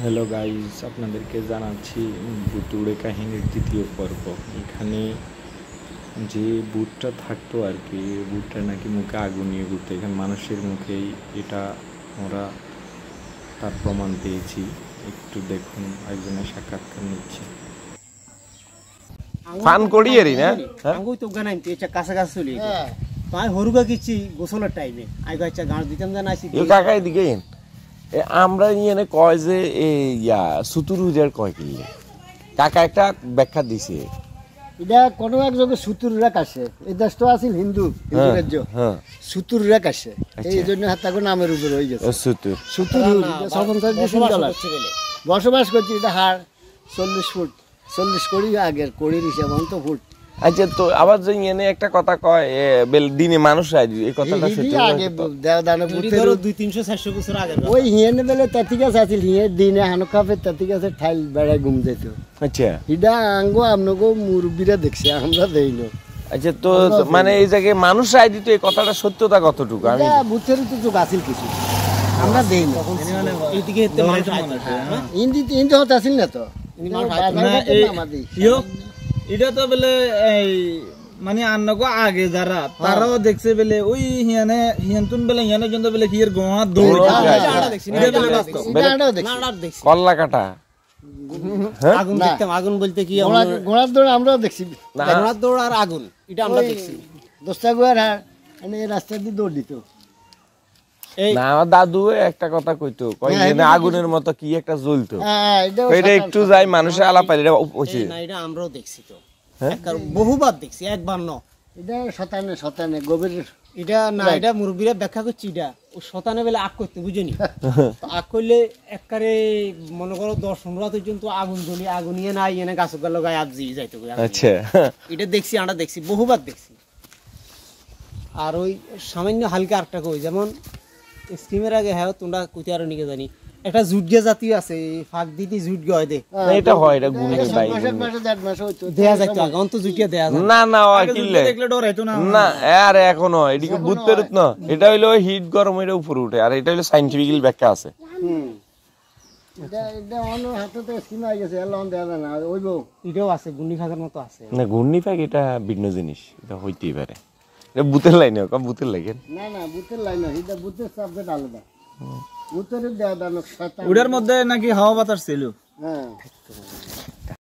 Hello guys, আপনাদেরকে জানাচ্ছি ভুতুড়ে কাহিনীর দ্বিতীয় পর্ব। এখানে যে ভূতটা থাকতো আর কি, ভূতটা নাকি মুখে আগুন নিয়ে ঘুরতো। এখানে মানুষের মুখেই এটা আমরা তার প্রমাণ পেয়েছি। একটু দেখুন, একজনের সাক্ষাৎকার নিচ্ছে। ফান করি এরি না আঙ্গু তো গানাই তে চা কাছে কাছে চলি তাই হরুগা কিছি গোসলের টাইমে আই গাচ্চা গান দিতাম জানা আইছি এ কাকাই দিকে আমরা নিয়ে কয় যে ইয়া সুতুরুজের কয় কি কাকা একটা ব্যাখ্যা দিছে এটা কোনো এক জায়গায় সুতুররা কাছে এই দেশটা আছিল হিন্দু রাজ্য সুতুররা কাছে এই জন্য হাতাগো নামের উপর হয়ে গেছে সুতুর সুতুর বসবাস করছি এটা হাড় 40 ফুট 40 কোটি আগের কোড়ির হিসাব তো ফুট। আচ্ছা, তো আবার যে এনে একটা কথা কয় দিনে মানুষ এই কথাটা সত্যি আগে দেওদানে বুঝতে ধরো 200 400 বছর আগে ওই হিয়েনে বেলে তাতি গাছ আছিল হিয়ে দিনে হানুকাফে তাতি গাছে ঠাইল বেড়ায় ঘুম যেত। আচ্ছা, এটা আঙ্গো আমনগো মুরব্বীরা দেখছে, আমরা দেইনো। আচ্ছা, তো মানে এই জায়গায় মানুষ রায় দিত, এই কথাটা সত্যতা কতটুকু? আমি বুথের তো চোখ আছিল কিছু, আমরা দেইনো। এইদিকে হেতে মানুষ ইন্দি হতে আছিল না তো এটা তো বলে এই মানে আন্নগো আগে যারা তারাও দেখছে বলে ওই হিয়ানে হিয়ানতুন বলে হিয়ানে জন্য বলে হিয়ের গোয়া দৌড় কল্লা কাটা আগুন দেখতাম। আগুন বলতে কি ঘোড়ার দৌড় আমরাও দেখছি, ঘোড়ার দৌড় আর আগুন এটা আমরা দেখছি। দোস্তা গুয়ার রাস্তা দিয়ে দৌড় দিত। না, আমার দাদু একটা কথা কইতো, আগুনের মতো কি একটা জ্বলতো, এটা একটু যাই মানুষের আলাপ পাই। না, এটা আমরাও দেখছি তো, বহুবার দেখছি, একবার ন। এটা শতানে গভীর এটা না, এটা মুরব্বীরা ব্যাখ্যা করছি। এটা ও শতানে বেলে আগ করতে বুঝেনি, আগ করলে একবারে মনে করো 10-15 পর্যন্ত আগুন জ্বলি, আগুন ইয়ে না ইয়ে গাছ গায়ে আবজি যাইতো। আচ্ছা, এটা দেখছি, আমরা দেখছি, বহুবার দেখছি। আর ওই সামান্য হালকা আরেকটা কই, যেমন স্কিমের আগে হ্যাঁ তোমরা কইতে আরো নিকে জানি একটা জুটগে জাতীয় আছে, ফাঁক দিতে জুটগে হয় দে, এটা হয়, এটা গুণের ভাই দেয়া যাইতো আগে অন্ত জুটিয়া দেয়া যায় না না কিনলে দেখলে ডর হইতো না না। আরে এখনো এদিকে ভূত পেরুত না, এটা হইলো হিট গরম এর উপরে উঠে, আর এটা হইলো সায়েন্টিফিক্যাল ব্যাখ্যা আছে। এটা অন্য হাতে স্কিম হয়ে গেছে, এলন দেয়া যায় না ওইবো। এটাও আছে, গুন্ডি ফাঁকের মতো আছে না, ঘূর্ণি ফাঁক এটা ভিন্ন জিনিস, এটা হইতেই পারে। এটা ভূতের লাইনে হোক, ভূতের লাগে না না, ভূতের লাইন না, এটা ভূতের সাবজেক্ট আলাদা। ভূতের দেয়া দানক শয়তান, ওটার মধ্যে নাকি হাওয়া বাতাস ছিল। হ্যাঁ।